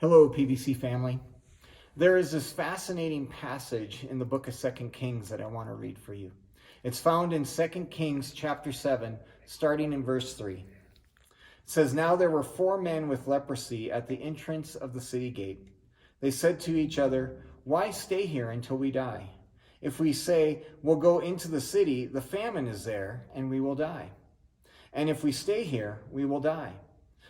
Hello, PVC family. There is this fascinating passage in the book of 2 Kings that I want to read for you. It's found in 2 Kings chapter 7, starting in verse 3. It says, "Now there were 4 men with leprosy at the entrance of the city gate. They said to each other, 'Why stay here until we die? If we say, we'll go into the city, the famine is there, and we will die. And if we stay here, we will die.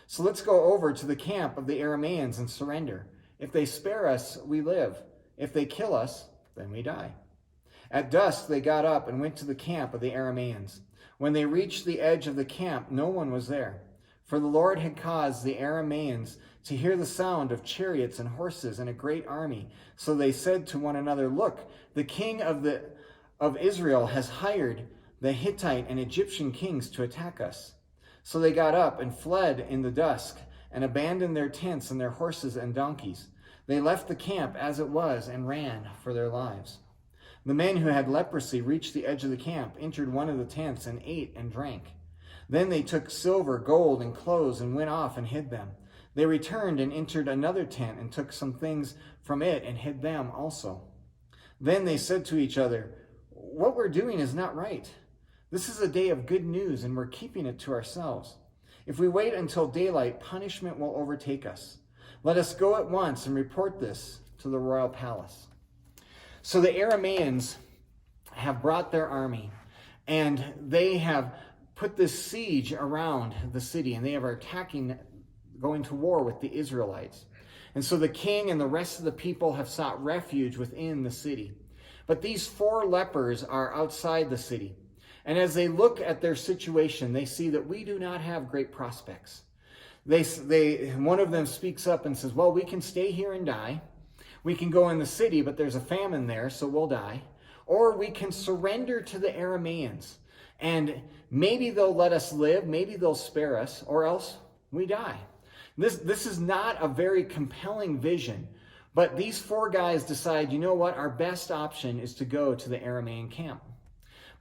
So let's go over to the camp of the Arameans and surrender. If they spare us, we live. If they kill us, then we die.' At dusk they got up and went to the camp of the Arameans. When they reached the edge of the camp, no one was there, for the Lord had caused the Arameans to hear the sound of chariots and horses and a great army. So they said to one another, 'Look, the king of Israel has hired the Hittite and Egyptian kings to attack us.' So they got up and fled in the dusk and abandoned their tents and their horses and donkeys. They left the camp as it was and ran for their lives. The men who had leprosy reached the edge of the camp, entered one of the tents, and ate and drank. Then they took silver, gold, and clothes and went off and hid them. They returned and entered another tent and took some things from it and hid them also. Then they said to each other, 'What we're doing is not right. This is a day of good news, and we're keeping it to ourselves. If we wait until daylight, punishment will overtake us. Let us go at once and report this to the royal palace.' So the Arameans have brought their army, and they have put this siege around the city, and they are attacking, going to war with the Israelites. And so the king and the rest of the people have sought refuge within the city. But these 4 lepers are outside the city. And as they look at their situation, they see that we do not have great prospects. One of them speaks up and says, 'Well, we can stay here and die. We can go in the city, but there's a famine there, so we'll die. Or we can surrender to the Arameans, and maybe they'll let us live, maybe they'll spare us, or else we die.' This is not a very compelling vision, but these 4 guys decide, you know what, our best option is to go to the Aramean camp.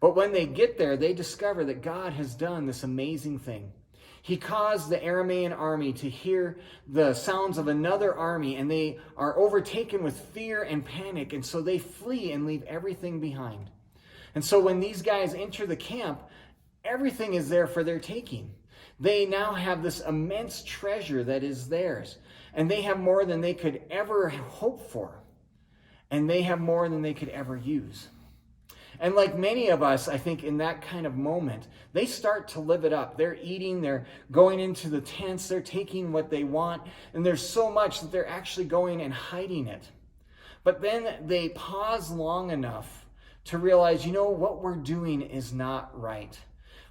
But when they get there, they discover that God has done this amazing thing. He caused the Aramean army to hear the sounds of another army, and they are overtaken with fear and panic, and so they flee and leave everything behind. And so when these guys enter the camp, everything is there for their taking. They now have this immense treasure that is theirs, and they have more than they could ever hope for, and they have more than they could ever use. And like many of us, I think in that kind of moment, they start to live it up. They're eating, they're going into the tents, they're taking what they want, and there's so much that they're actually going and hiding it. But then they pause long enough to realize, you know, what we're doing is not right.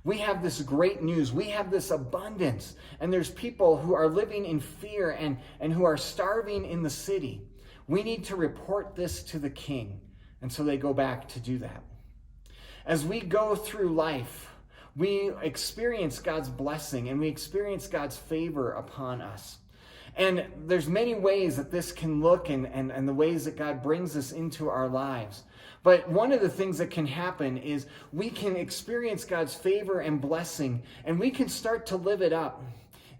We have this great news. We have this abundance, and there's people who are living in fear and who are starving in the city. We need to report this to the king. And so they go back to do that. As we go through life, we experience God's blessing and we experience God's favor upon us. And there's many ways that this can look and the ways that God brings this into our lives. But one of the things that can happen is we can experience God's favor and blessing, and we can start to live it up.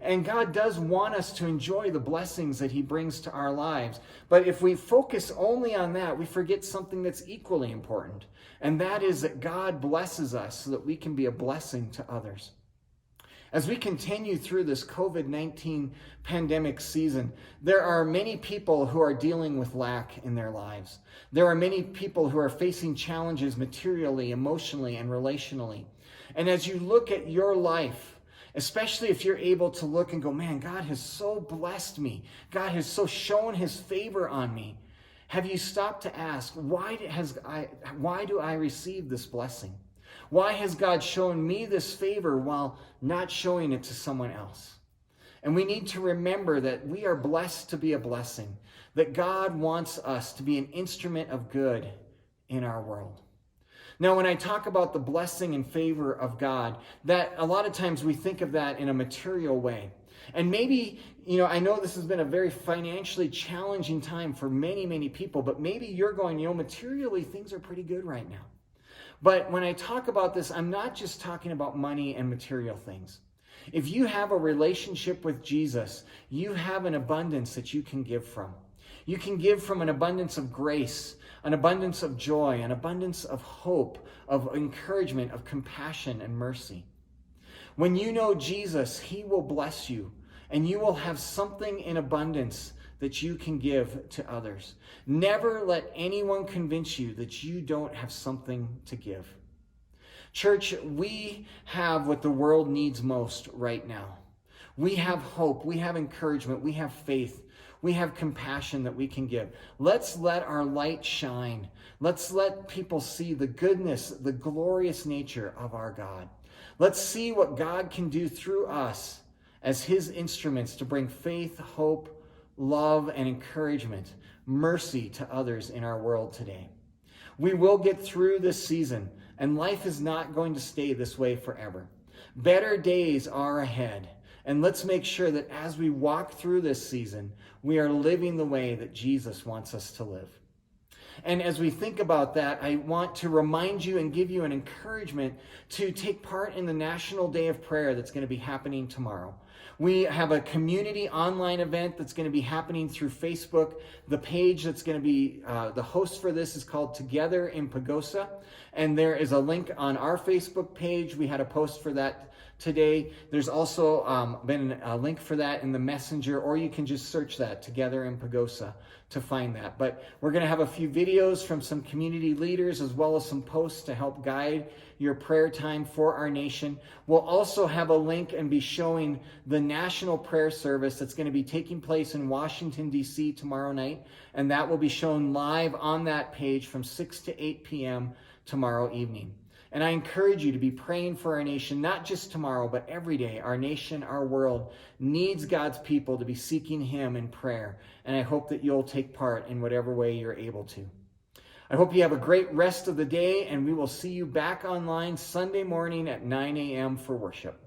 And God does want us to enjoy the blessings that he brings to our lives. But if we focus only on that, we forget something that's equally important. And that is that God blesses us so that we can be a blessing to others. As we continue through this COVID-19 pandemic season, there are many people who are dealing with lack in their lives. There are many people who are facing challenges materially, emotionally, and relationally. And as you look at your life, especially if you're able to look and go, man, God has so blessed me. God has so shown his favor on me. Have you stopped to ask, why do I receive this blessing? Why has God shown me this favor while not showing it to someone else? And we need to remember that we are blessed to be a blessing, that God wants us to be an instrument of good in our world. Now, when I talk about the blessing and favor of God, that a lot of times we think of that in a material way. And maybe, I know this has been a very financially challenging time for many, many people, but maybe you're going, materially things are pretty good right now. But when I talk about this, I'm not just talking about money and material things. If you have a relationship with Jesus, you have an abundance that you can give from. You can give from an abundance of grace, an abundance of joy, an abundance of hope, of encouragement, of compassion and mercy. When you know Jesus, he will bless you, and you will have something in abundance that you can give to others. Never let anyone convince you that you don't have something to give. Church, we have what the world needs most right now. We have hope, we have encouragement, we have faith, we have compassion that we can give. Let's let our light shine. Let's let people see the goodness, the glorious nature of our God. Let's see what God can do through us as his instruments to bring faith, hope, love, and encouragement, mercy to others in our world today. We will get through this season, and life is not going to stay this way forever. Better days are ahead, and let's make sure that as we walk through this season, we are living the way that Jesus wants us to live. And as we think about that, I want to remind you and give you an encouragement to take part in the National Day of Prayer that's going to be happening tomorrow. We have a community online event that's going to be happening through Facebook. The page that's going to be the host for this is called Together in Pagosa. And there is a link on our Facebook page. We had a post for that today. There's also been a link for that in the messenger, or you can just search that, Together in Pagosa, to find that. But we're going to have a few videos from some community leaders as well as some posts to help guide your prayer time for our nation. We'll also have a link and be showing the national prayer service that's going to be taking place in Washington, D.C. tomorrow night. And that will be shown live on that page from 6 to 8 p.m. tomorrow evening. And I encourage you to be praying for our nation, not just tomorrow, but every day. Our nation, our world needs God's people to be seeking him in prayer. And I hope that you'll take part in whatever way you're able to. I hope you have a great rest of the day, and we will see you back online Sunday morning at 9 a.m. for worship.